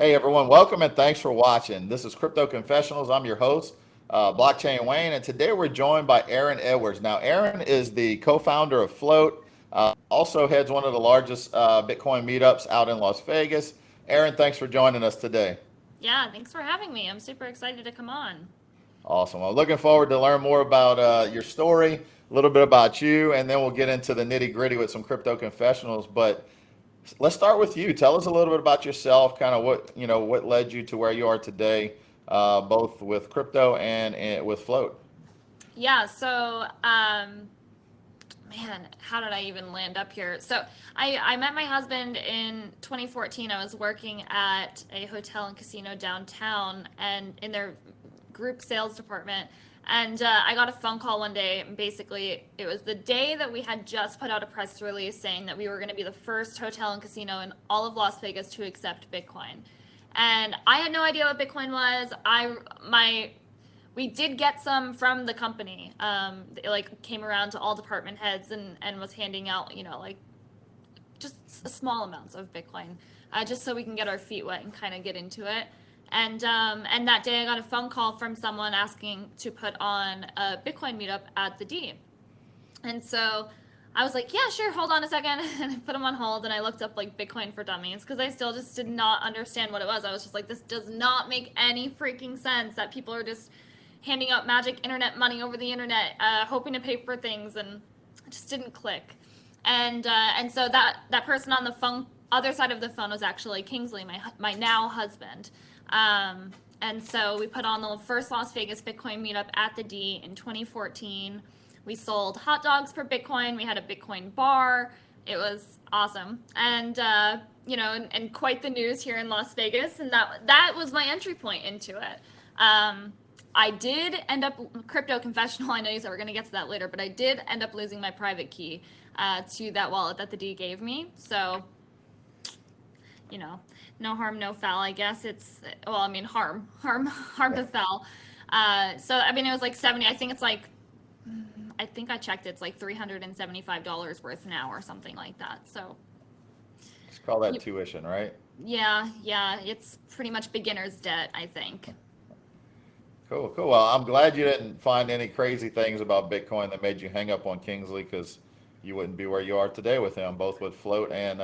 Hey everyone, welcome and thanks for watching. This is Crypto Confessionals. I'm your host, Blockchain Wayne, and today we're joined by Erin Edwards. Now, Erin is the co-founder of Float, also heads one of the largest Bitcoin meetups out in Las Vegas. Erin, thanks for joining us today. Yeah, thanks for having me. I'm super excited to come on. Awesome. Well, looking forward to learn more about your story, a little bit about you, and then we'll get into the nitty gritty with some Crypto Confessionals. But let's start with you. Tell us a little bit about yourself, kind of what led you to where you are today, both with crypto and with Float. Yeah, so man, how did I even land up here? So I met my husband in 2014. I was working at a hotel and casino downtown and in their group sales department. And I got a phone call one day. And basically, it was the day that we had just put out a press release saying that we were going to be the first hotel and casino in all of Las Vegas to accept Bitcoin. And I had no idea what Bitcoin was. We did get some from the company. It like came around to all department heads and was handing out, like just small amounts of Bitcoin, just so we can get our feet wet and kind of get into it. And that day I got a phone call from someone asking to put on a Bitcoin meetup at the D. And so I was like, yeah, sure, hold on a second. And I put them on hold and I looked up like Bitcoin for Dummies because I still just did not understand what it was. I was just like, this does not make any freaking sense that people are just handing out magic internet money over the internet, hoping to pay for things, and it just didn't click. And so that person on the phone, other side of the phone, was actually Kingsley, my now husband. And so we put on the first Las Vegas Bitcoin meetup at the D in 2014. We sold hot dogs per Bitcoin. We had a Bitcoin bar. It was awesome, and quite the news here in Las Vegas. And that was my entry point into it. I did end up crypto confessional. I know you said we're going to get to that later, but I did end up losing my private key to that wallet that the D gave me. So, no harm, no foul. I guess harm to foul. It was like 70. I think it's like I think I checked. It's like $375 worth now or something like that. So, Let's call that tuition, right? yeah, it's pretty much beginner's debt, I think. Cool, cool. Well, I'm glad you didn't find any crazy things about Bitcoin that made you hang up on Kingsley because you wouldn't be where you are today with him, both with Float and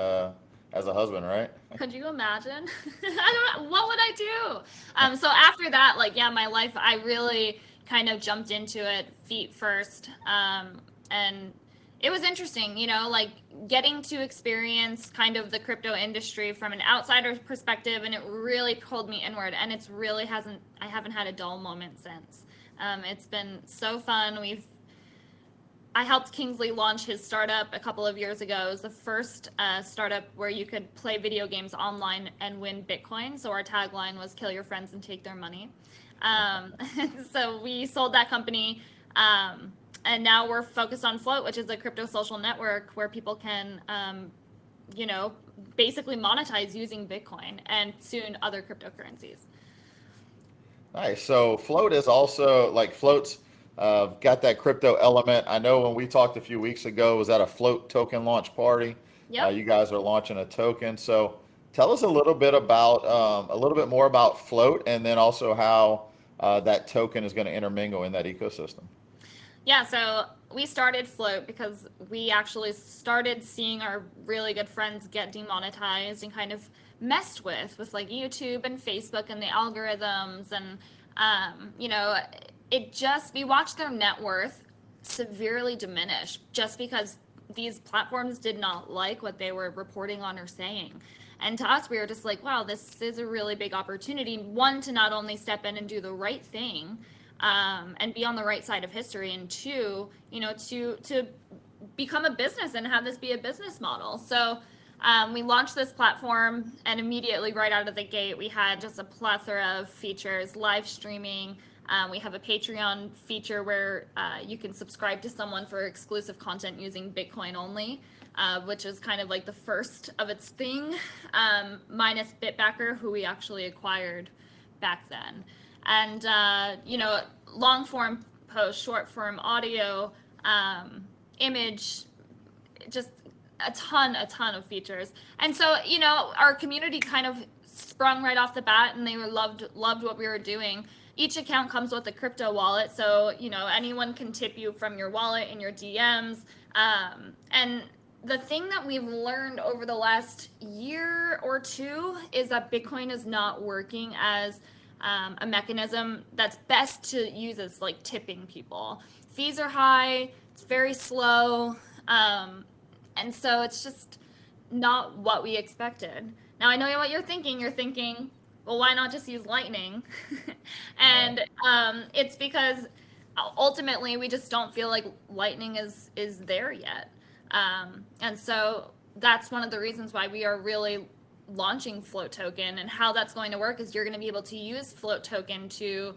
as a husband, right? Could you imagine? I don't know. What would I do? So after that, like, yeah, my life, I really kind of jumped into it feet first. And it was interesting, like getting to experience kind of the crypto industry from an outsider's perspective. And it really pulled me inward. And I haven't had a dull moment since. It's been so fun. I helped Kingsley launch his startup a couple of years ago. It was the first startup where you could play video games online and win Bitcoin. So our tagline was "Kill your friends and take their money." So we sold that company, and now we're focused on Float, which is a crypto social network where people can, basically monetize using Bitcoin and soon other cryptocurrencies. Nice. So Float is also like Float's got that crypto element. I know when we talked a few weeks ago, was at a Float token launch party. Yep. You guys are launching a token. So tell us a little bit about a little bit more about Float, and then also how that token is going to intermingle in that ecosystem. Yeah, so we started Float because we actually started seeing our really good friends get demonetized and kind of messed with like YouTube and Facebook and the algorithms. And we watched their net worth severely diminish just because these platforms did not like what they were reporting on or saying. And to us, we were just like, wow, this is a really big opportunity. One, to not only step in and do the right thing, and be on the right side of history, and two, to become a business and have this be a business model. So we launched this platform, and immediately, right out of the gate, we had just a plethora of features, live streaming. We have a Patreon feature where you can subscribe to someone for exclusive content using Bitcoin only, which is kind of like the first of its thing, minus Bitbacker, who we actually acquired back then. And, long form post, short form audio, image, just a ton of features. And so, our community kind of sprung right off the bat, and they were loved what we were doing. Each account comes with a crypto wallet, so anyone can tip you from your wallet in your DMs. And the thing that we've learned over the last year or two is that Bitcoin is not working as a mechanism that's best to use as like tipping people. Fees are high, it's very slow, and so it's just not what we expected. Now I know what you're thinking. You're thinking, well, why not just use Lightning? Yeah. And it's because ultimately we just don't feel like Lightning is there yet. And so that's one of the reasons why we are really launching Float Token. And how that's going to work is you're going to be able to use Float Token to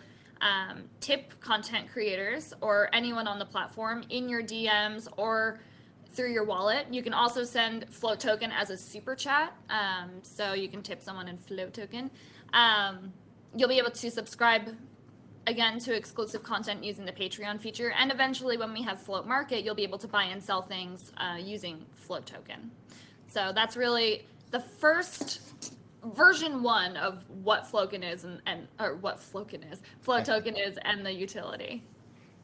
tip content creators or anyone on the platform in your DMs or through your wallet. You can also send Float Token as a super chat, so you can tip someone in Float Token. You'll be able to subscribe again to exclusive content using the Patreon feature, and eventually when we have Float Market, you'll be able to buy and sell things using Float Token. So that's really the first version 1 of what Float Token is Float Token is, and the utility.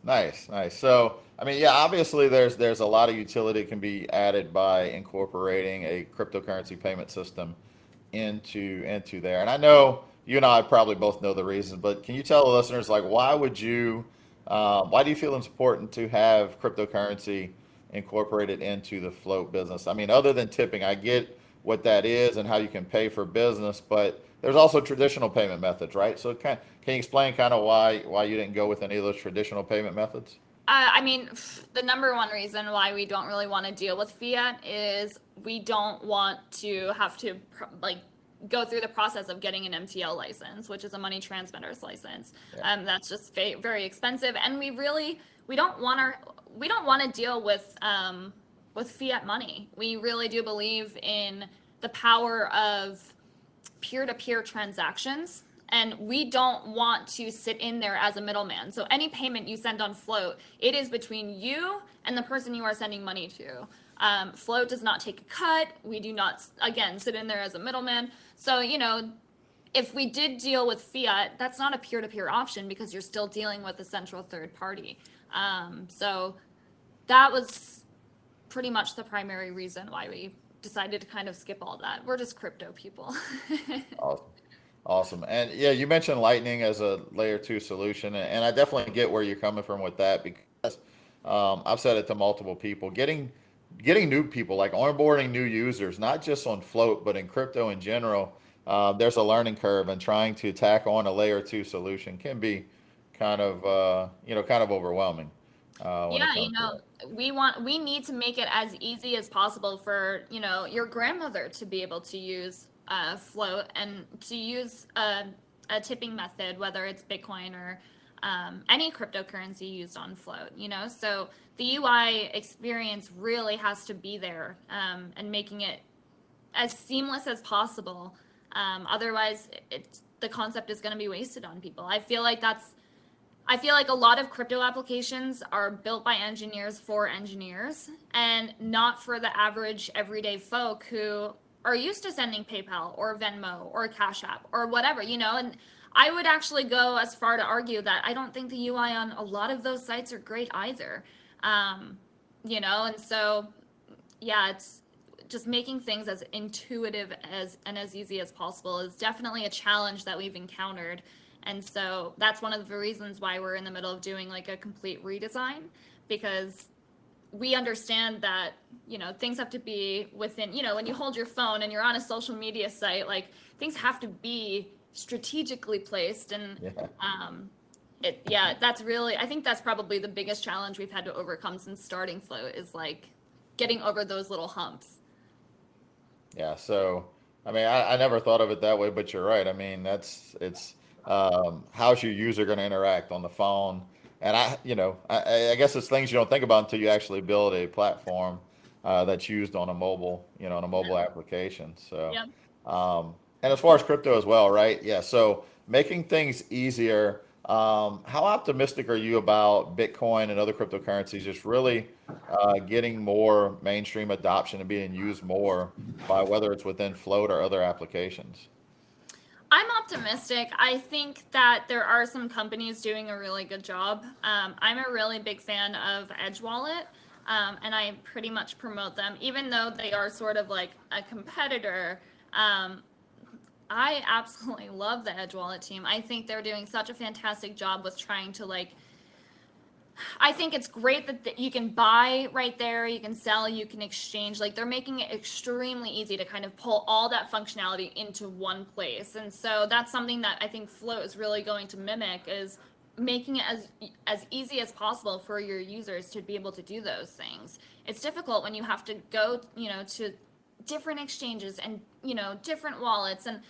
Nice, nice. So, I mean, yeah, obviously there's a lot of utility can be added by incorporating a cryptocurrency payment system into there. And I know you and I probably both know the reason, but can you tell the listeners like why do you feel it's important to have cryptocurrency incorporated into the float business? I mean, other than tipping, I get what that is and how you can pay for business, but there's also traditional payment methods, right? So can you explain kind of why you didn't go with any of those traditional payment methods? I mean, the number one reason why we don't really want to deal with fiat is we don't want to have to like go through the process of getting an MTL license, which is a money transmitter's license. Yeah. That's just very expensive, and we don't want to deal with fiat money. We really do believe in the power of peer-to-peer transactions, and we don't want to sit in there as a middleman. So any payment you send on Float, it is between you and the person you are sending money to. Float does not take a cut. We do not, again, sit in there as a middleman. So, if we did deal with fiat, that's not a peer-to-peer option because you're still dealing with a central third party. So that was pretty much the primary reason why we decided to kind of skip all that. We're just crypto people. Awesome. Awesome. And yeah, you mentioned Lightning as a layer 2 solution, and I definitely get where you're coming from with that because I've said it to multiple people. Getting new people, like onboarding new users, not just on Float, but in crypto in general, there's a learning curve, and trying to tack on a layer 2 solution can be kind of overwhelming when it Yeah, comes to that. we need to make it as easy as possible for, your grandmother to be able to use Float and to use a tipping method, whether it's Bitcoin or any cryptocurrency used on Float, So the UI experience really has to be there, and making it as seamless as possible. Otherwise, the concept is going to be wasted on people. I feel like a lot of crypto applications are built by engineers for engineers and not for the average everyday folk who are used to sending PayPal or Venmo or Cash App or whatever, and I would actually go as far to argue that I don't think the UI on a lot of those sites are great either. And so, yeah, it's just making things as intuitive as easy as possible is definitely a challenge that we've encountered. And so that's one of the reasons why we're in the middle of doing like a complete redesign, because we understand that, things have to be within, when you hold your phone and you're on a social media site, like things have to be strategically placed. And I think that's probably the biggest challenge we've had to overcome since starting Float is like getting over those little humps. Yeah, so I mean, I never thought of it that way, but you're right. I mean, it's how's your user going to interact on the phone? And I guess it's things you don't think about until you actually build a platform that's used on a mobile application. So, Yeah. and as far as crypto as well, right? Yeah. So making things easier. How optimistic are you about Bitcoin and other cryptocurrencies just really getting more mainstream adoption and being used more by whether it's within Float or other applications? optimistic. I think that there are some companies doing a really good job. I'm a really big fan of Edge Wallet, and I pretty much promote them, even though they are sort of like a competitor. Um, I absolutely love the Edge Wallet team. I think they're doing such a fantastic job with trying to like I think it's great that you can buy right there, you can sell, you can exchange. Like they're making it extremely easy to kind of pull all that functionality into one place. And so that's something that I think Float is really going to mimic is making it as easy as possible for your users to be able to do those things. It's difficult when you have to go, to different exchanges and, different wallets and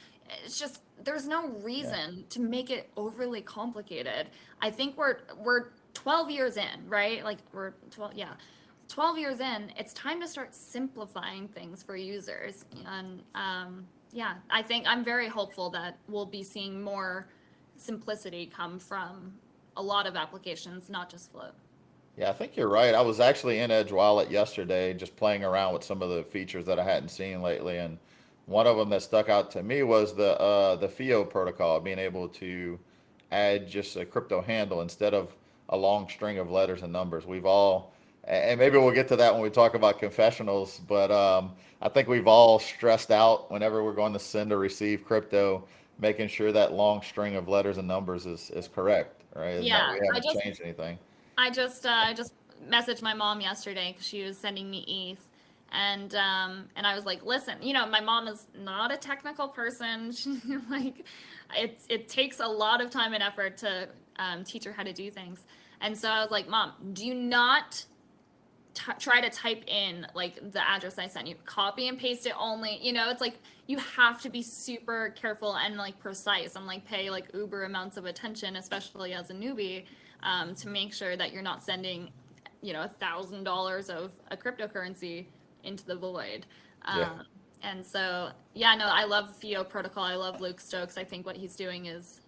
it's just there's no Yeah. reason to make it overly complicated. I think we're 12 years in, right? Like we're 12, yeah. 12 years in, it's time to start simplifying things for users. And yeah, I think I'm very hopeful that we'll be seeing more simplicity come from a lot of applications, not just Float. Yeah, I think you're right. I was actually in Edge Wallet yesterday, just playing around with some of the features that I hadn't seen lately, and one of them that stuck out to me was the FIO protocol, being able to add just a crypto handle instead of a long string of letters and numbers. We've all, and maybe we'll get to that when we talk about confessionals, but I think we've all stressed out whenever we're going to send or receive crypto, making sure that long string of letters and numbers is correct, right? And that Yeah, we I haven't just changed anything. I just messaged my mom yesterday because she was sending me ETH, and I was like, listen, my mom is not a technical person. She like, it takes a lot of time and effort to teach her how to do things, and so I was like, Mom, do not try to type in like the address I sent you. Copy and paste it only. It's like you have to be super careful and like precise and like pay like uber amounts of attention, especially as a newbie, to make sure that you're not sending, $1,000 of a cryptocurrency into the void. Yeah. And so, yeah, no, I love FIO protocol. I love Luke Stokes. I think what he's doing is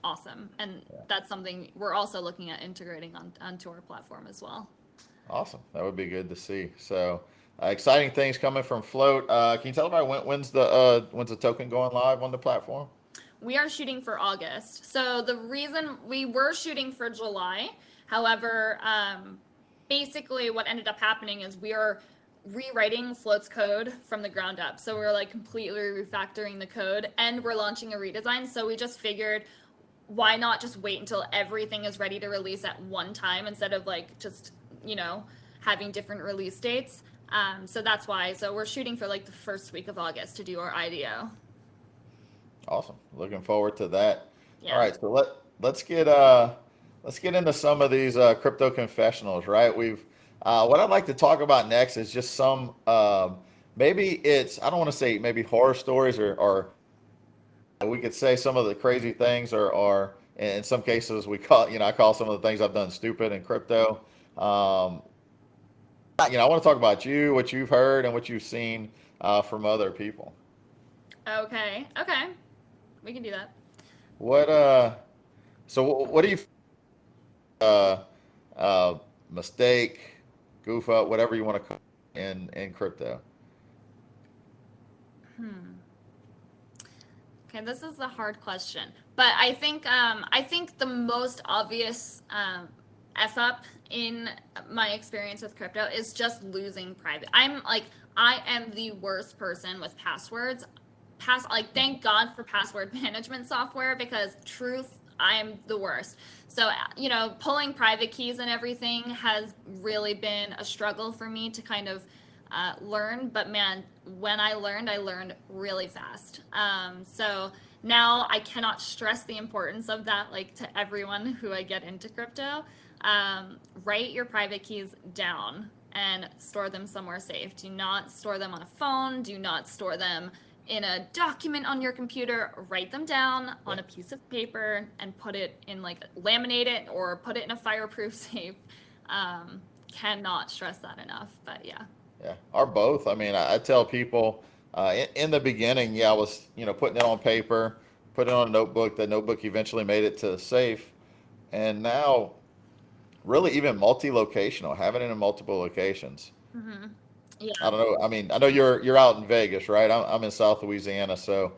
awesome, and that's something we're also looking at integrating onto our platform as well. Awesome. That would be good to see. So, exciting things coming from Float. Can you tell me when's the token going live on the platform? We are shooting for August. So the reason we were shooting for July, however, basically what ended up happening is we are rewriting Float's code from the ground up. So we're like completely refactoring the code and we're launching a redesign. So we just figured why not just wait until everything is ready to release at one time instead of like just, having different release dates. So that's why. So we're shooting for like the first week of August to do our IDO. Awesome. Looking forward to that. All Yeah. right, so let's get into some of these crypto confessionals, right? We've what I'd like to talk about next is just some maybe it's I don't want to say maybe horror stories or we could say some of the crazy things or in some cases we call I call some of the things I've done stupid in crypto. Um, I want to talk about you, what you've heard, and what you've seen from other people. Okay. Okay. We can do that. What what do you uh, uh, mistake, goof up, whatever you want to call it in crypto? Hmm. Okay, this is a hard question, but I think the most obvious f up in my experience with crypto is just losing private. I am the worst person with passwords. Thank God for password management software because truth, I am the worst. So pulling private keys and everything has really been a struggle for me to kind of learn. But man, when I learned really fast. So now I cannot stress the importance of that, like to everyone who I get into crypto. Write your private keys down and store them somewhere safe. Do not store them on a phone. Do not store them in a document on your computer. Write them down Yeah. on a piece of paper and put it in like laminate it or put it in a fireproof safe. Cannot stress that enough. But yeah. Yeah, or both. I mean, I tell people in the beginning, yeah, I was, putting it on paper, put it on a notebook. The notebook eventually made it to the safe. And now, really, even multi locational, having it in multiple locations. Hmm. Yeah. I don't know. I mean, I know you're out in Vegas, right? I'm in South Louisiana, so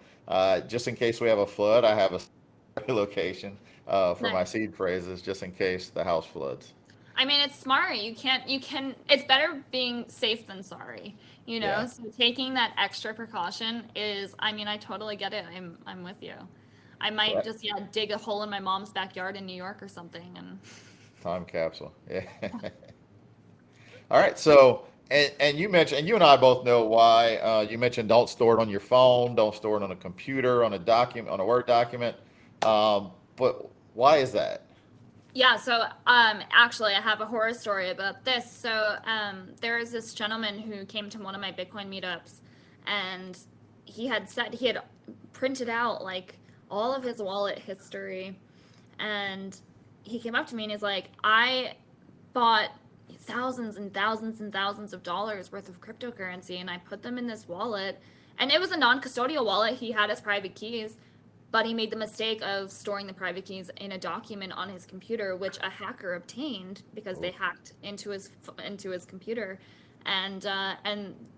just in case we have a flood, I have a location for my Nice. seed phrases, just in case the house floods. I mean, it's smart. You can, it's better being safe than sorry, you Yeah, know? So taking that extra precaution is, I mean, I totally get it. I'm with you. I might right. just, yeah, dig a hole in my mom's backyard in New York or something. And Time capsule. Yeah. All right. So, and you mentioned, and you and I both know why. You mentioned don't store it on your phone, don't store it on a computer, on a document, on a Word document. But why is that? yeah, so actually, I have a horror story about this. So there is this gentleman who came to one of my Bitcoin meetups, and he had printed out like all of his wallet history, and he came up to me and he's like, I bought thousands and thousands and thousands of dollars worth of cryptocurrency, and I put them in this wallet, and it was a non-custodial wallet. He had his private keys, but he made the mistake of storing the private keys in a document on his computer, which a hacker obtained because they Oof. hacked into his computer, and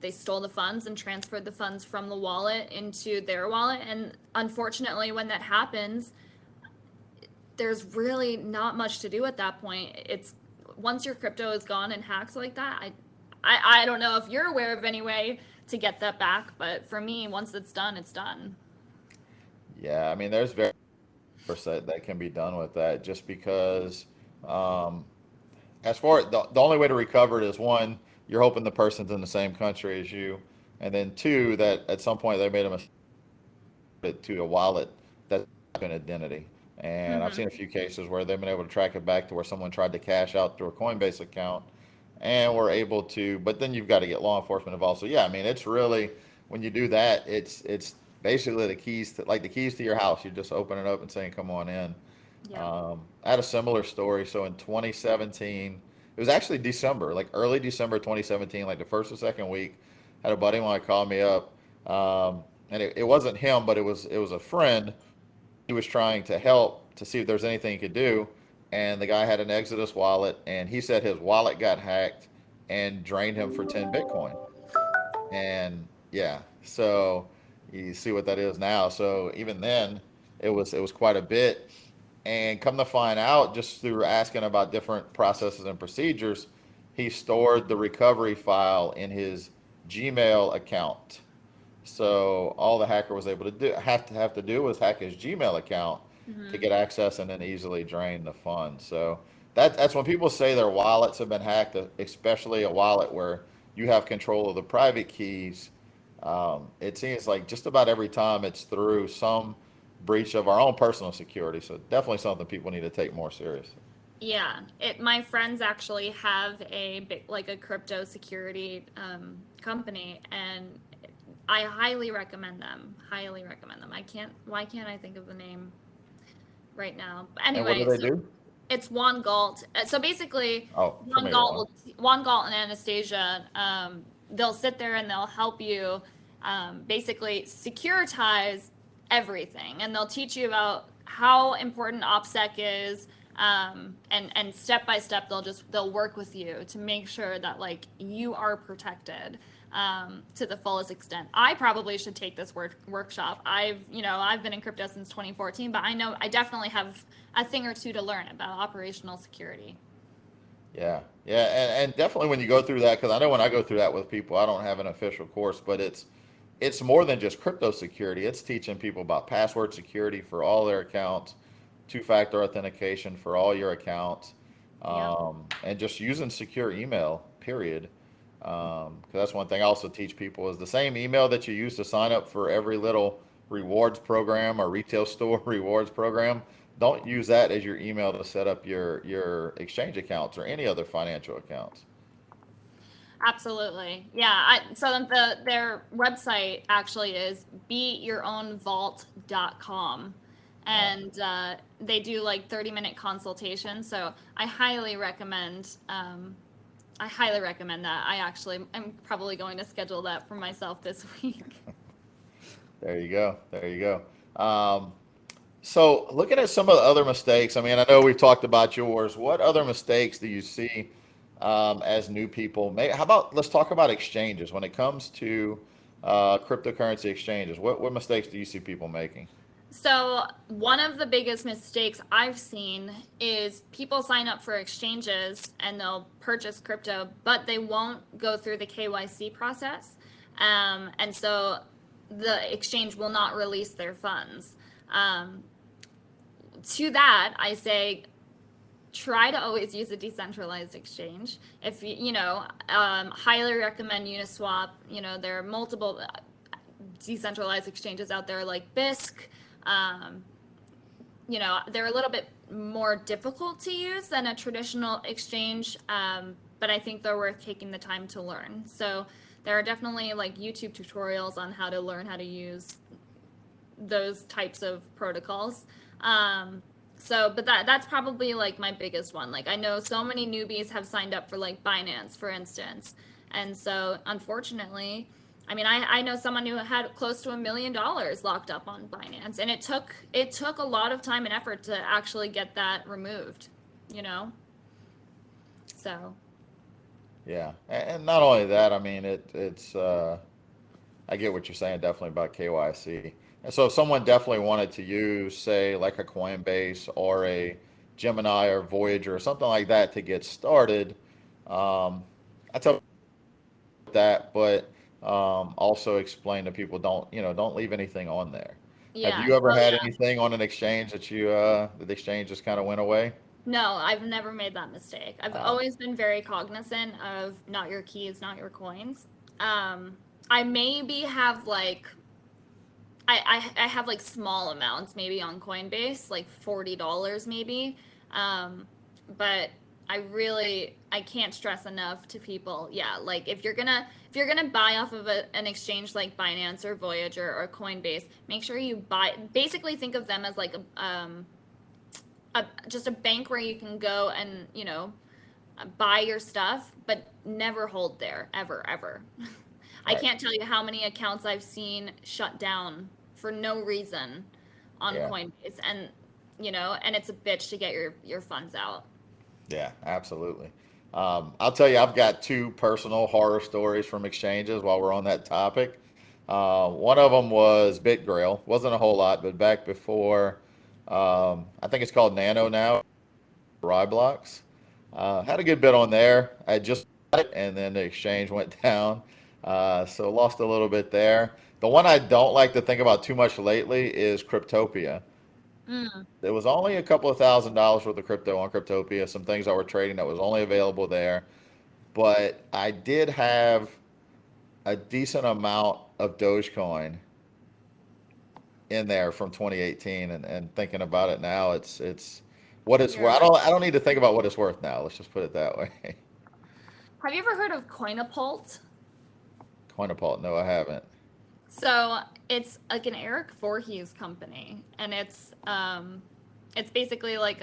they stole the funds and transferred the funds from the wallet into their wallet. And unfortunately, when that happens, there's really not much to do at that point. It's once your crypto is gone and hacked like that. I don't know if you're aware of any way to get that back, but for me, once it's done, it's done. Yeah, I mean, there's very that can be done with that, just because um, as far the only way to recover it is one, you're hoping the person's in the same country as you, and then two, that at some point they made a mistake to a wallet that's an identity. And I've Hmm. seen a few cases where they've been able to track it back to where someone tried to cash out through a Coinbase account and were able to, but then you've got to get law enforcement involved. So yeah, I mean, it's really, when you do that, it's basically the keys to, like the keys to your house. You just open it up and saying, "Come on in." Yeah. I had a similar story. So in 2017, it was actually December, like early December 2017, like the first or second week. Had a buddy of mine call me up, and it wasn't him, but it was a friend. He was trying to help to see if there's anything he could do, and the guy had an Exodus wallet, and he said his wallet got hacked and drained him for 10 Bitcoin. And yeah, so you see what that is now. So even then, it was quite a bit. And come to find out, just through asking about different processes and procedures, he stored the recovery file in his Gmail account. So all the hacker was able to do was hack his Gmail account to Hmm. get access and then easily drain the funds. So that's when people say their wallets have been hacked, especially a wallet where you have control of the private keys. It seems like just about every time it's through some breach of our own personal security. So definitely something people need to take more seriously. Yeah, my friends actually have like a crypto security company, and I highly recommend them. Highly recommend them. Why can't I think of the name right now? But And what do anyway, they so do? it's Juan Galt. So basically, Oh, familiar one. Juan Galt and Anastasia, they'll sit there and they'll help you basically securitize everything, and they'll teach you about how important OPSEC is. And step by step, they'll work with you to make sure that like you are protected to the fullest extent. I probably should take this workshop. I've been in crypto since 2014, but I know I definitely have a thing or two to learn about operational security. Yeah, yeah, and definitely when you go through that, because I know when I go through that with people, I don't have an official course, but it's more than just crypto security. It's teaching people about password security for all their accounts, two-factor authentication for all your accounts, Yep. and just using secure email. Period. Because that's one thing I also teach people is the same email that you use to sign up for every little rewards program or retail store rewards program. Don't use that as your email to set up your exchange accounts or any other financial accounts. Absolutely. Yeah. So their website actually is beatyourownvault.com. Uh, And they do like 30-minute consultations. So I highly recommend that. I actually am probably going to schedule that for myself this week. there you go. There you go. So looking at some of the other mistakes, I mean, I know we've talked about yours. What other mistakes do you see as new people? How about let's talk about exchanges when it comes to cryptocurrency exchanges. What mistakes do you see people making? So, one of the biggest mistakes I've seen is people sign up for exchanges and they'll purchase crypto, but they won't go through the KYC process. And so the exchange will not release their funds. Um, to that, I say try to always use a decentralized exchange. If highly recommend Uniswap. There are multiple decentralized exchanges out there like BISC. Um, they're a little bit more difficult to use than a traditional exchange, but I think they're worth taking the time to learn. So there are definitely like YouTube tutorials on how to learn how to use those types of protocols. But that's probably like my biggest one. Like I know so many newbies have signed up for like Binance, for instance. And so unfortunately, I mean, I know someone who had close to $1 million locked up on Binance, and it took a lot of time and effort to actually get that removed, you know? So Yeah, and not only that, I mean, it's I get what you're saying definitely about KYC. And so if someone definitely wanted to use, say, like a Coinbase or a Gemini or Voyager or something like that to get started, I tell that, but also explain to people don't leave anything on there. Have yeah. you ever Oh had yeah. anything on an exchange that the exchange just kind of went away? No, I've never made that mistake. I've Oh, always been very cognizant of not your keys, not your coins. Um, I maybe have like I have like small amounts maybe on Coinbase, like $40 maybe. Um, but I can't stress enough to people. Yeah, like if you're gonna buy off of an exchange like Binance or Voyager or Coinbase, make sure you buy. Basically, think of them as like just a bank where you can go and buy your stuff, but never hold there ever ever. I right. can't tell you how many accounts I've seen shut down for no reason on Yeah. Coinbase, and it's a bitch to get your funds out. Yeah, absolutely. I'll tell you, I've got two personal horror stories from exchanges while we're on that topic. One of them was BitGrail. Wasn't a whole lot, but back before, I think it's called Nano now, Ryblocks. Had a good bit on there. I just got it, and then the exchange went down. So lost a little bit there. The one I don't like to think about too much lately is Cryptopia. Mm. There was only a couple of $1,000s worth of crypto on Cryptopia, some things I were trading that was only available there. But I did have a decent amount of Dogecoin in there from 2018, and thinking about it now, it's what it's You're worth. I like, don't I don't need to think about what it's worth now. Let's just put it that way. have you ever heard of Coinapult? Coinapult, no, I haven't. So it's like an Eric Voorhees company, and it's basically like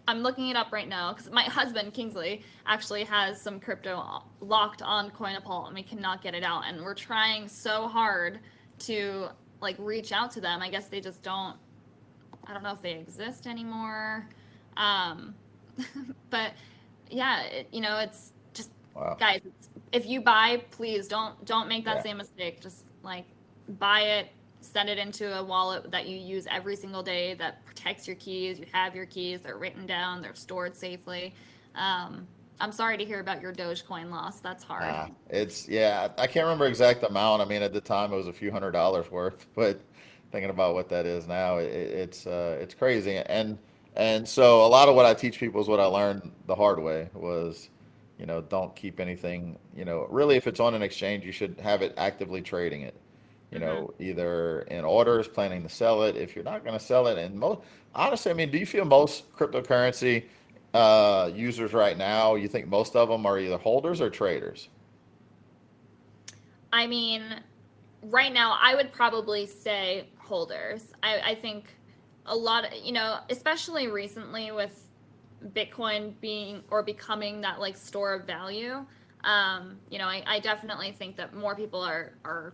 I'm looking it up right now because my husband Kingsley actually has some crypto locked on Coinapult, and we cannot get it out, and we're trying so hard to like reach out to them. I guess they just don't. I don't know if they exist anymore. Um, but yeah, it's just Wow. guys. If you buy, please don't make that Yeah. same mistake. Just like buy it, send it into a wallet that you use every single day that protects your keys. You have your keys; they're written down, they're stored safely. Um, I'm sorry to hear about your Dogecoin loss. That's hard. It's yeah. I can't remember exact amount. I mean, at the time it was a few $100s worth, but thinking about what that is now, it's crazy. And so a lot of what I teach people is what I learned the hard way was, don't keep anything. Really, if it's on an exchange, you should have it actively trading it. Hmm. Either in orders, planning to sell it. If you're not going to sell it, and most honestly, I mean, do you feel most cryptocurrency users right now, you think most of them are either holders or traders? I mean, right now, I would probably say holders. I think a lot of, especially recently with Bitcoin being or becoming that like store of value, I definitely think that more people are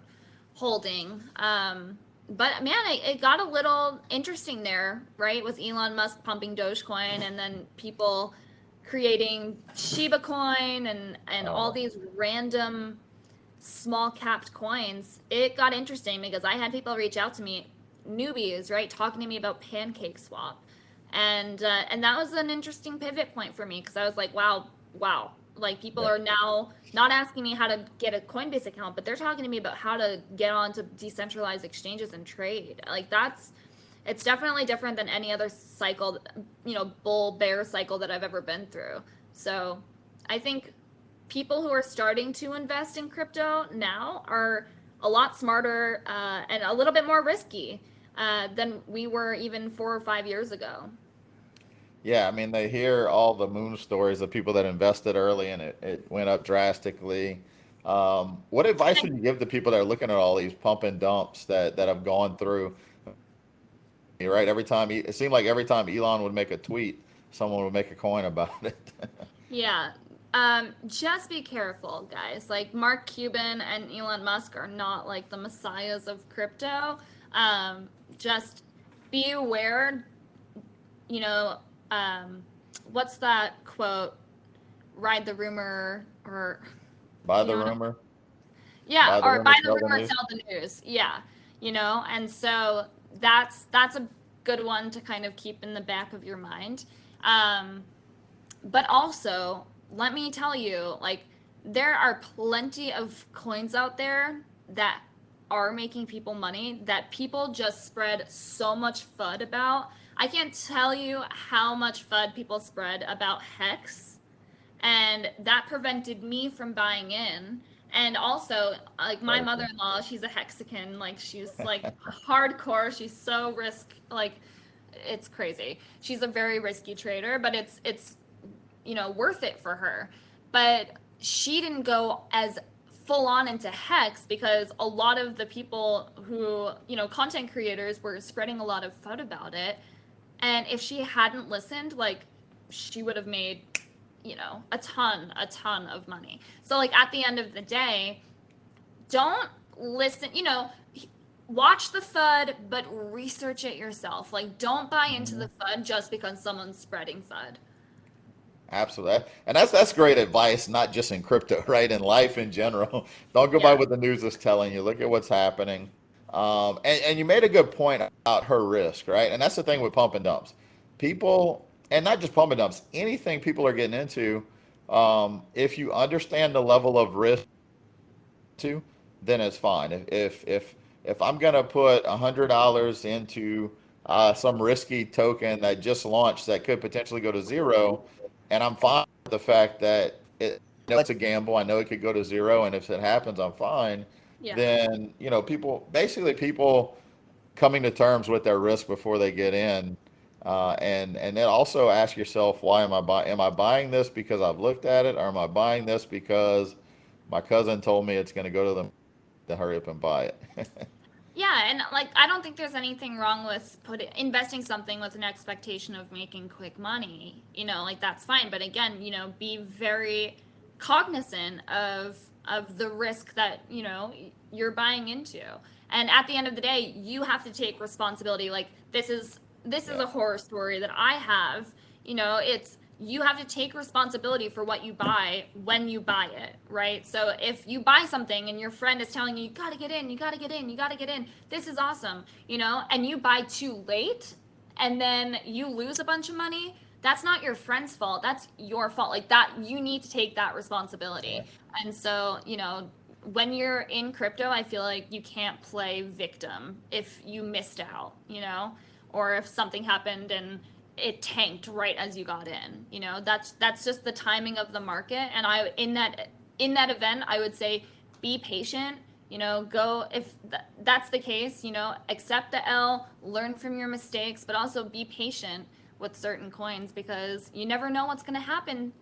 holding. But man, it got a little interesting there, right? With Elon Musk pumping Dogecoin and then people creating Shiba coin and all Oh, these random small capped coins, it got interesting because I had people reach out to me, newbies, right, talking to me about Pancake Swap, and that was an interesting pivot point for me because I was like, wow, like people yeah. are now not asking me how to get a Coinbase account, but they're talking to me about how to get onto decentralized exchanges and trade. Like that's it's definitely different than any other cycle, bull bear cycle that I've ever been through. So I think people who are starting to invest in crypto now are a lot smarter and a little bit more risky than we were even 4 or 5 years ago. Yeah, I mean, they hear all the moon stories of people that invested early and it went up drastically. What advice would you give to people that are looking at all these pump and dumps that have gone through? Right, every time it seemed like every time Elon would make a tweet, someone would make a coin about it. Yeah. Just be careful, guys. Like Mark Cuban and Elon Musk are not like the messiahs of crypto. Just be aware, you know, um, what's that quote? Ride the rumor, or Buy you the know what? rumor, Yeah, buy the or rumor, buy the sell the rumor, news. sell the news. Yeah, and so that's a good one to kind of keep in the back of your mind. Um, but also, let me tell you, like, there are plenty of coins out there that are making people money that people just spread so much FUD about. I can't tell you how much FUD people spread about Hex, and that prevented me from buying in. And also, like my Gotcha. mother-in-law, she's a Hexican, like she's like hardcore, she's so like it's crazy. She's a very risky trader, but it's worth it for her. But she didn't go as full on into Hex because a lot of the people who, content creators were spreading a lot of FUD about it. And if she hadn't listened, like, she would have made, a ton of money. So, like, at the end of the day, don't listen, watch the FUD, but research it yourself. Like, don't buy into Mhm. the FUD just because someone's spreading FUD. Absolutely, and that's great advice, not just in crypto, right? In life in general, don't go by Yeah. what the news is telling you. Look at what's happening. And you made a good point about her risk, right? And that's the thing with pump and dumps. People, and not just pump and dumps, anything people are getting into, if you understand the level of risk to, then it's fine. If I'm gonna put $100 into some risky token that just launched that could potentially go to zero, and I'm fine with the fact that I know it's a gamble. I know it could go to zero, and if it happens, I'm fine. Yeah. Then people coming to terms with their risk before they get in. And then also ask yourself, why am I buying? Am I buying this because I've looked at it, or am I buying this because my cousin told me it's going to go to them to hurry up and buy it? Yeah, and like I don't think there's anything wrong with investing something with an expectation of making quick money. Like that's fine, but again, be very cognizant of the risk that, you're buying into. And at the end of the day, you have to take responsibility. Like this is Yeah, a horror story that I have. It's you have to take responsibility for what you buy when you buy it, right? So if you buy something and your friend is telling you, you got to get in, you got to get in, you got to get in, this is awesome, and you buy too late and then you lose a bunch of money, that's not your friend's fault. That's your fault. Like that, you need to take that responsibility. right. And so, when you're in crypto, I feel like you can't play victim if you missed out, or if something happened and it tanked right as you got in. That's just the timing of the market. And I in that event, I would say be patient. Go if that's the case. Accept the L, learn from your mistakes, but also be patient with certain coins because you never know what's going to happen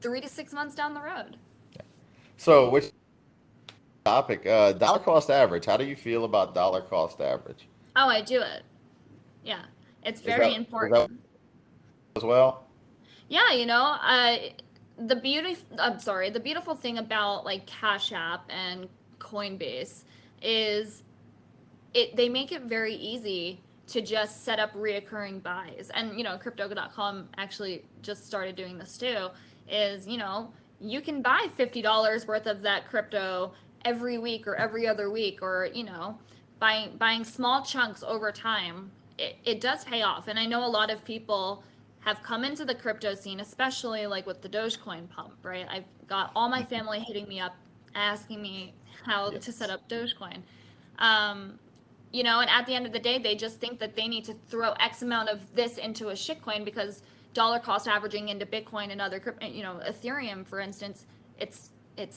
3 to 6 months down the road. So, which topic? Dollar cost average. How do you feel about dollar cost average? Oh, I do it. Yeah, it's Is very that important. as well? Yeah, the beautiful thing about like Cash App and Coinbase is they make it very easy to just set up reoccurring buys. And, crypto.com actually just started doing this too, is, you can buy $50 worth of that crypto every week or every other week, or, buying small chunks over time. It does pay off. And I know a lot of people have come into the crypto scene, especially like with the Dogecoin pump, right? I've got all my family hitting me up asking me how to set Yes. up Dogecoin. Um, and at the end of the day, they just think that they need to throw X amount of this into a shitcoin because dollar cost averaging into Bitcoin and other crypto, Ethereum, for instance, it's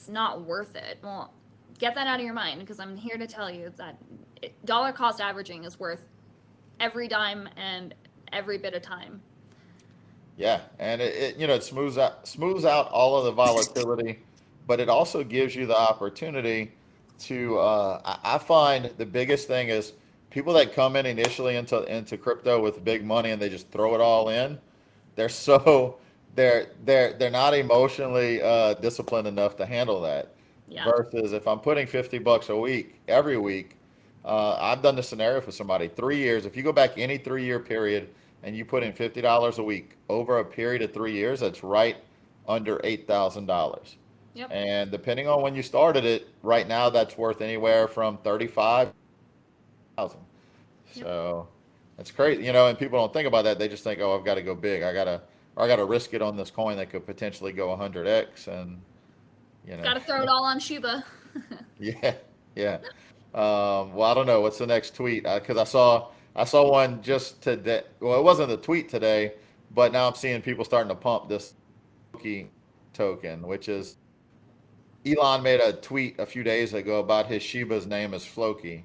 not worth it. Well, get that out of your mind, because I'm here to tell you that dollar cost averaging is worth every dime and every bit of time. Yeah, and it smooths out all of the volatility, but it also gives you the opportunity to. I find the biggest thing is people that come in initially into crypto with big money and they just throw it all in. They're so they're not emotionally disciplined enough to handle that. Yeah. Versus if I'm putting $50 a week every week, I've done the scenario for somebody 3 years. If you go back any 3 year period and you put in $50 a week over a period of 3 years, that's right under $8,000. Yep. And depending on when you started it, right now that's worth anywhere from 35,000. Yep. So it's crazy, and people don't think about that. They just think, oh, I've got to go big. I got to risk it on this coin that could potentially go 100x, and you know, Got to throw it all on Shiba. yeah, yeah. Well, I don't know. What's the next tweet? Because I saw one just today. Well, it wasn't a tweet today, but now I'm seeing people starting to pump this Floki token, which is Elon made a tweet a few days ago about his Shiba's name is Floki.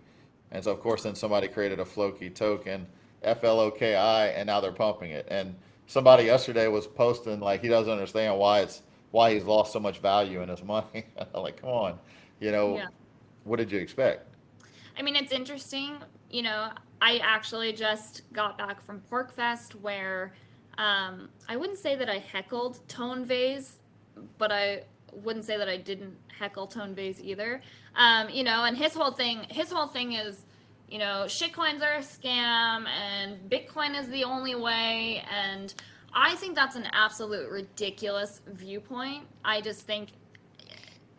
And so, of course, then somebody created a Floki token, FLOKI, and now they're pumping it. And somebody yesterday was posting like he doesn't understand why he's lost so much value in his money. I'm like, come on, you know, Yeah. what did you expect? I mean, it's interesting. I actually just got back from PorkFest where I wouldn't say that I heckled Tone Vase, but I wouldn't say that I didn't heckle Tone Vase either. And his whole thing is, shitcoins are a scam and Bitcoin is the only way. And I think that's an absolute ridiculous viewpoint. I just think,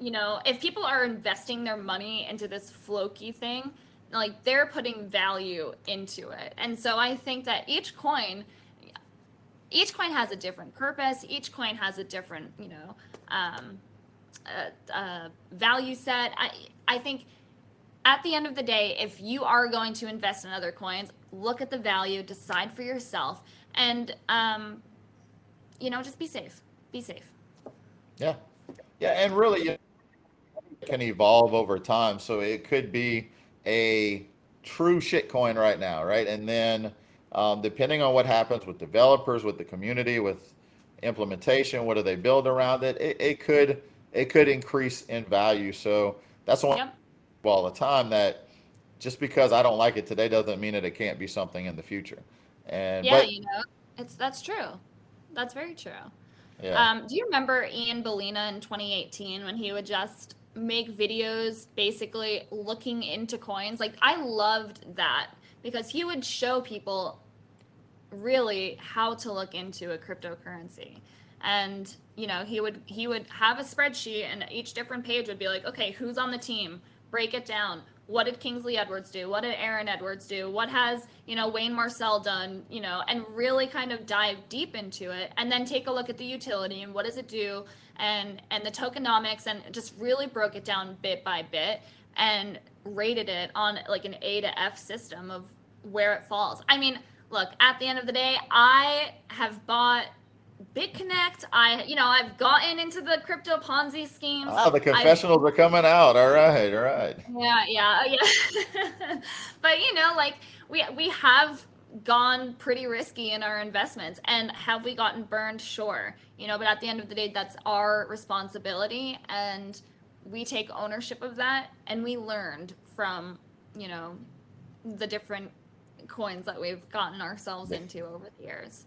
if people are investing their money into this Floki thing, like they're putting value into it. And so I think that each coin has a different purpose. Each coin has a different, um, value set. I think at the end of the day, if you are going to invest in other coins, look at the value, decide for yourself, and just be safe. Be safe. Yeah, yeah, and really, it can evolve over time. So it could be a true shitcoin right now, right? And then depending on what happens with developers, with the community, with implementation, what do they build around it? It could increase in value. So that's one Yep. all the time that just because I don't like it today doesn't mean that it can't be something in the future. And Yeah, but that's true. That's very true. yeah, Do you remember Ian Bellina in 2018 when he would just make videos basically looking into coins? Like, I loved that because he would show people really how to look into a cryptocurrency. And he would have a spreadsheet, and each different page would be like, okay, who's on the team, break it down. What did Kingsley Edwards do? What did Aaron Edwards do? What has Wayne Marcel done? And really kind of dive deep into it, and then take a look at the utility and what does it do, and the tokenomics, and just really broke it down bit by bit and rated it on like an A to F system of where it falls. I mean, look, at the end of the day, I have bought BitConnect. I've gotten into the crypto Ponzi schemes. the I've confessionals are coming out. All right, all right. Yeah, yeah, yeah. But like we have gone pretty risky in our investments, and have we gotten burned? Sure. But at the end of the day, that's our responsibility, and we take ownership of that, and we learned from, the different coins that we've gotten ourselves Yeah, into over the years.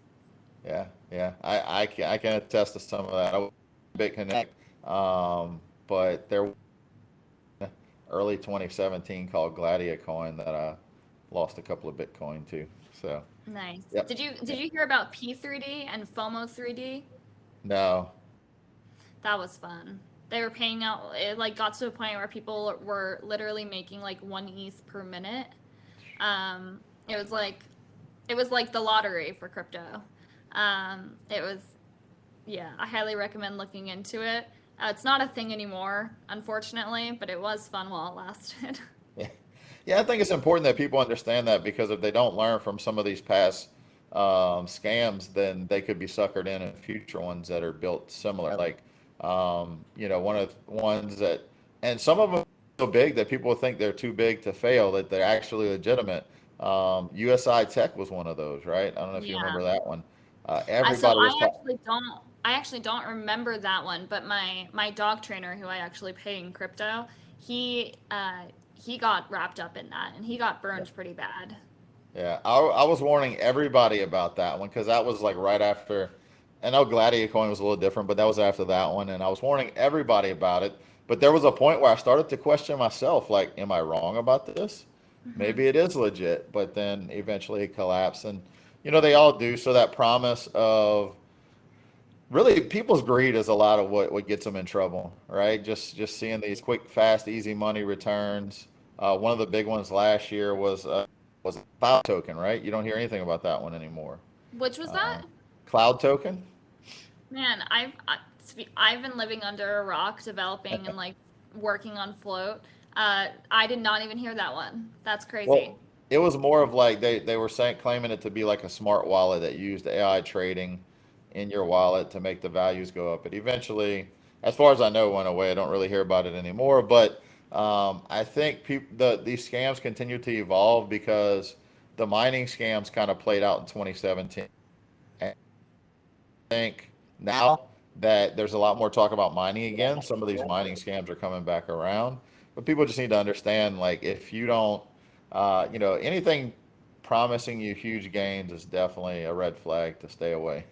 yeah, yeah. I can attest to some of that. I was BitConnect, but there was early 2017 called Gladiator Coin that I lost a couple of Bitcoin too. So, Nice. yep. Did you hear about P3D and FOMO 3D? No. That was fun. They were paying out. It like got to a point where people were literally making like 1 ETH per minute. Um, it was like the lottery for crypto. It was, yeah. I highly recommend looking into it. It's not a thing anymore, unfortunately, but it was fun while it lasted. Yeah. Yeah, I think it's important that people understand that, because if they don't learn from some of these past scams, then they could be suckered in future ones that are built similar. Like, one of the ones that, and some of them are so big that people think they're too big to fail, that they're actually legitimate. USI Tech was one of those, right? I don't know if you remember Yeah. that one. So Everybody was talking. I actually don't remember that one, but my dog trainer who I actually pay in crypto, he got wrapped up in that and he got burned pretty bad. Yeah, I was warning everybody about that one, because that was like right after. I know Gladiator Coin was a little different, but that was after that one, and I was warning everybody about it. But there was a point where I started to question myself, like, am I wrong about this? Hmm. Maybe it is legit, but then eventually it collapsed, and they all do. So that promise of, really, people's greed is a lot of what gets them in trouble, right? Just seeing these quick, fast, easy money returns. One of the big ones last year was a cloud token, right? You don't hear anything about that one anymore. Which was Uh, that? Cloud token. Man, I've been living under a rock, developing and like working on float. I did not even hear that one. That's crazy. Well, it was more of like they were saying, claiming it to be like a smart wallet that used AI trading in your wallet to make the values go up. It eventually, as far as I know, went away. I don't really hear about it anymore. But I think these scams continue to evolve, because the mining scams kind of played out in 2017. And I think now that there's a lot more talk about mining again, some of these mining scams are coming back around. But people just need to understand, like, if you don't, anything promising you huge gains is definitely a red flag to stay away.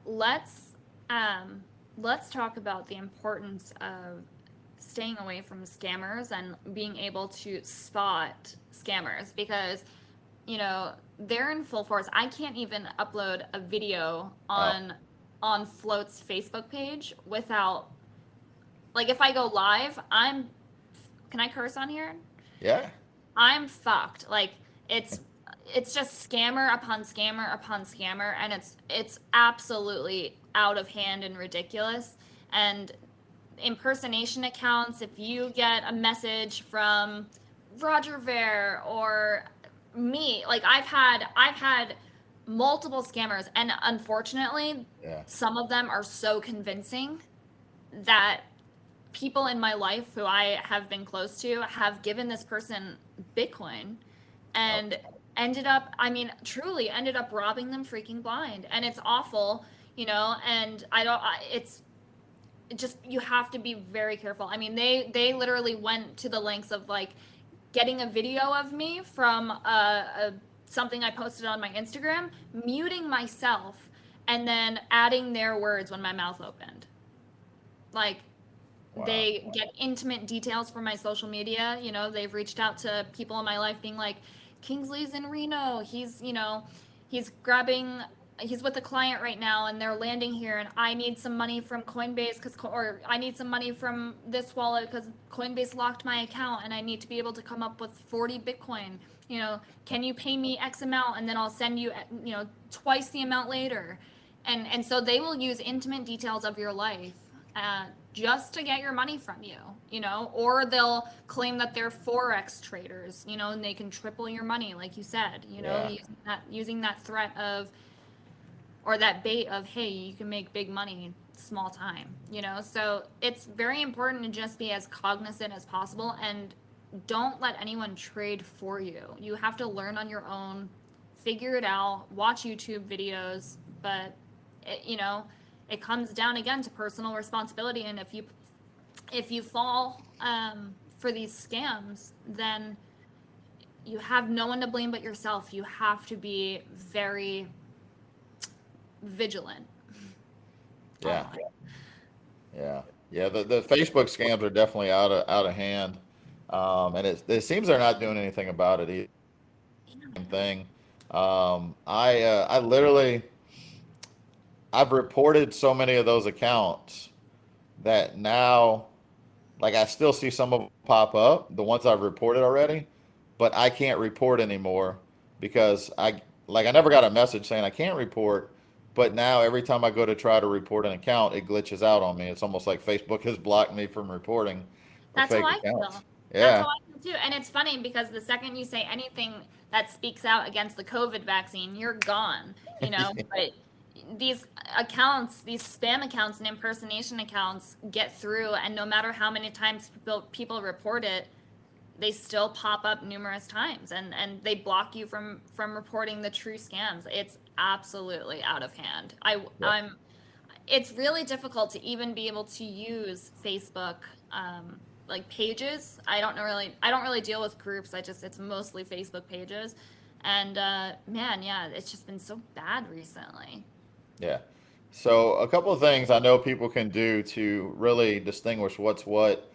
Let's um let's talk about the importance of staying away from scammers and being able to spot scammers because they're in full force. I can't even upload a video Oh, on Float's Facebook page without, like, if I go live, can I curse on here? yeah. I'm fucked. Like, it's it's just scammer upon scammer upon scammer, and it's absolutely out of hand and ridiculous. And impersonation accounts, if you get a message from Roger Ver or me, like, I've had multiple scammers, and unfortunately Yeah. some of them are so convincing that people in my life who I have been close to have given this person Bitcoin Oh, and I mean, truly ended up robbing them freaking blind. And it's awful, and I don't, it's it just, you have to be very careful. I mean, they literally went to the lengths of like getting a video of me from something I posted on my Instagram, muting myself, and then adding their words when my mouth opened. Like, wow. they get intimate details from my social media. They've reached out to people in my life being like, Kingsley's in Reno. He's grabbing, he's with a client right now and they're landing here and I need some money from Coinbase or I need some money from this wallet because Coinbase locked my account and I need to be able to come up with 40 Bitcoin. Can you pay me X amount and then I'll send you, twice the amount later. And so they will use intimate details of your life just to get your money from you, or they'll claim that they're forex traders, and they can triple your money, like you said, Yeah. using that threat of, or that bait of, hey, you can make big money small time, So it's very important to just be as cognizant as possible and don't let anyone trade for you. You have to learn on your own, figure it out, watch YouTube videos, but it comes down again to personal responsibility. And if you fall for these scams, then you have no one to blame but yourself. You have to be very vigilant Yeah. online. Yeah. Yeah. The Facebook scams are definitely out of hand. And it seems they're not doing anything about it either. same thing. I literally I've reported so many of those accounts that now, like, I still see some of them pop up, the ones I've reported already, but I can't report anymore because I never got a message saying I can't report, but now every time I go to try to report an account, it glitches out on me. It's almost like Facebook has blocked me from reporting for That's how fake I accounts. feel. That's how Yeah. I feel too. And it's funny because the second you say anything that speaks out against the COVID vaccine, you're gone, you know? But these accounts, these spam accounts and impersonation accounts get through, and no matter how many times people report it, they still pop up numerous times, and they block you from reporting the true scams. It's absolutely out of hand. Yeah. I'm it's really difficult to even be able to use Facebook, like pages. I don't really deal with groups. It's mostly Facebook pages, and man, yeah, it's just been so bad recently. Yeah. So a couple of things I know people can do to really distinguish what's what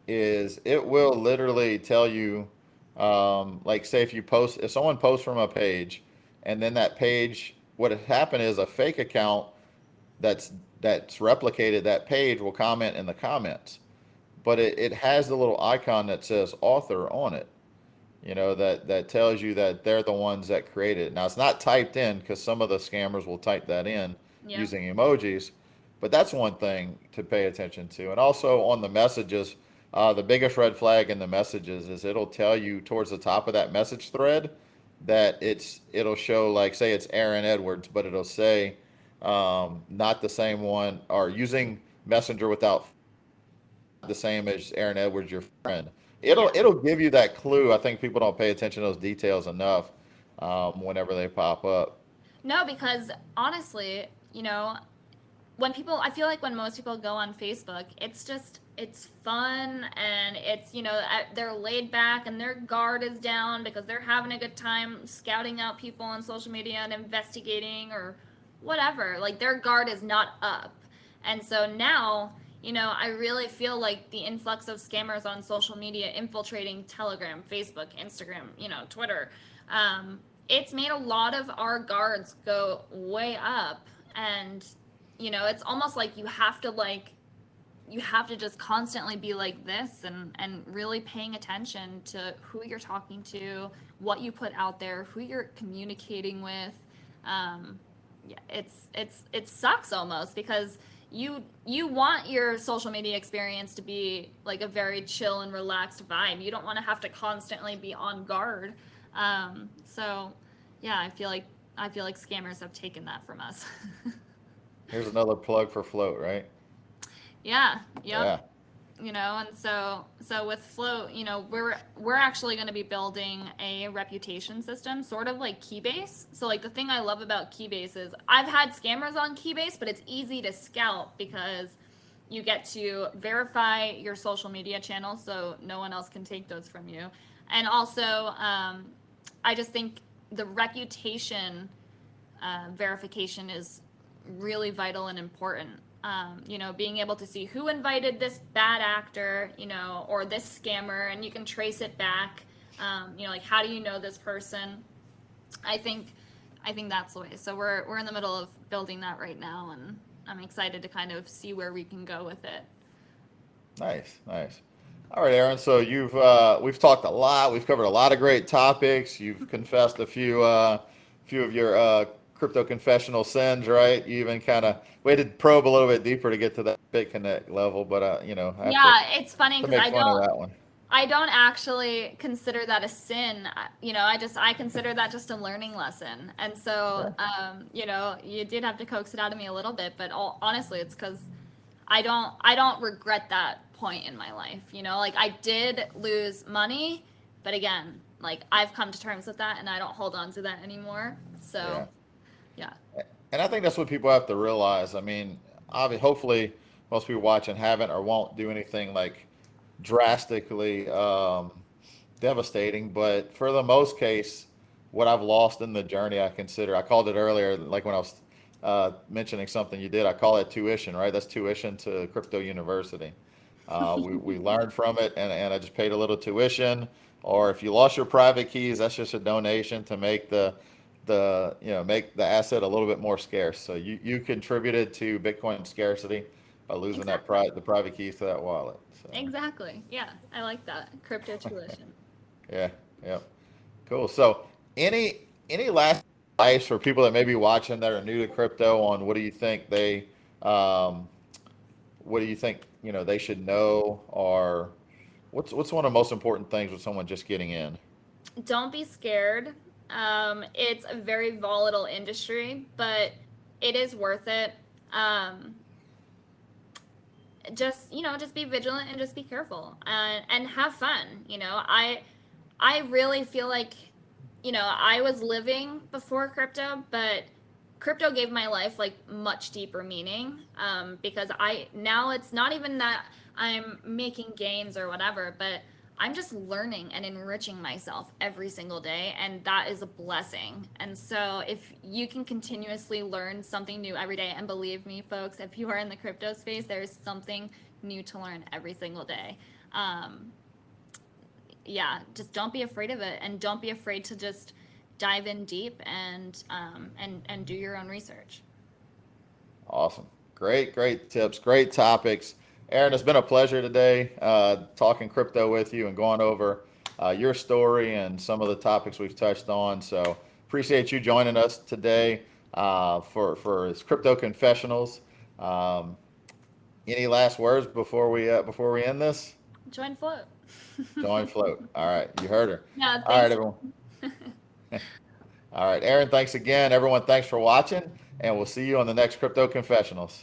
is it will literally tell you, like, say if someone posts from a page, and then that page, what has happened is a fake account that's that's replicated that page will comment in the comments, but it has the little icon that says author on it, that tells you that they're the ones that created it. Now it's not typed in because some of the scammers will type that in Yep. using emojis, but that's one thing to pay attention to. And also on the messages, the biggest red flag in the messages is it'll tell you towards the top of that message thread that it'll show, like, say it's Aaron Edwards, but it'll say, not the same one, or using Messenger without the same as Aaron Edwards, your friend. It'll Yeah. it'll give you that clue. I think people don't pay attention to those details enough, whenever they pop up. No, because honestly, I feel like when most people go on Facebook, it's fun, and they're laid back and their guard is down because they're having a good time scouting out people on social media and investigating or whatever. Like, their guard is not up. And so now, I really feel like the influx of scammers on social media infiltrating Telegram, Facebook, Instagram, Twitter, it's made a lot of our guards go way up. And it's almost like you have to just constantly be like this, and really paying attention to who you're talking to, what you put out there, who you're communicating with. Yeah, it sucks almost because you want your social media experience to be like a very chill and relaxed vibe. You don't want to have to constantly be on guard. So yeah, I feel like scammers have taken that from us. Here's another plug for Float, right? Yeah, yep. Yeah. And so with Float, we're actually going to be building a reputation system, sort of like Keybase. So, like, the thing I love about Keybase is I've had scammers on Keybase, but it's easy to scalp because you get to verify your social media channels so no one else can take those from you. And also, I just think the reputation verification is really vital and important. Being able to see who invited this bad actor, or this scammer, and you can trace it back. Like, how do you know this person? I think, I think that's the way. So we're in the middle of building that right now, and I'm excited to kind of see where we can go with it. Nice, nice. All right, Aaron. So we've talked a lot. We've covered a lot of great topics. You've confessed a few of your crypto confessional sins, right? You even kind of we had to probe a little bit deeper to get to that BitConnect level, but I have Yeah, it's funny to because make fun of that one. I don't actually consider that a sin. I consider that just a learning lesson. And so, Yeah. you did have to coax it out of me a little bit, but honestly, it's because I don't regret that point in my life. Like, I did lose money, but again, like, I've come to terms with that and I don't hold on to that anymore. So, Yeah. yeah. And I think that's what people have to realize. I mean, hopefully, most people watching haven't or won't do anything like drastically devastating. But for the most case, what I've lost in the journey, I called it earlier, like when I was mentioning something you did, I call it tuition, right? That's tuition to crypto university. We learned from it, and I just paid a little tuition. or if you lost your private keys, that's just a donation to make make the asset a little bit more scarce. So you contributed to Bitcoin scarcity by losing Exactly. the private keys to that wallet. So Exactly. Yeah, I like that. Crypto tuition. yeah, yeah, cool. So any last advice for people that may be watching that are new to crypto on um, what do you think they should know, or what's one of the most important things with someone just getting in? Don't be scared. It's a very volatile industry, but it is worth it. Um, just be vigilant and just be careful and have fun. I really feel like I was living before crypto, but crypto gave my life like much deeper meaning, because I now it's not even that I'm making gains or whatever, but I'm just learning and enriching myself every single day, and that is a blessing. And so if you can continuously learn something new every day, and believe me folks, if you are in the crypto space, there is something new to learn every single day. um, yeah, just don't be afraid of it, and don't be afraid to just dive in deep and do your own research. Awesome. Great tips, great topics. Erin, it's been a pleasure today talking crypto with you and going over your story and some of the topics we've touched on. So appreciate you joining us today for his Crypto Confessionals. Um, any last words before we end this? Join float. Join float. All right, you heard her. Yeah, All right, thanks. everyone. All right, Erin, thanks again. Everyone, thanks for watching, and we'll see you on the next Crypto Confessionals.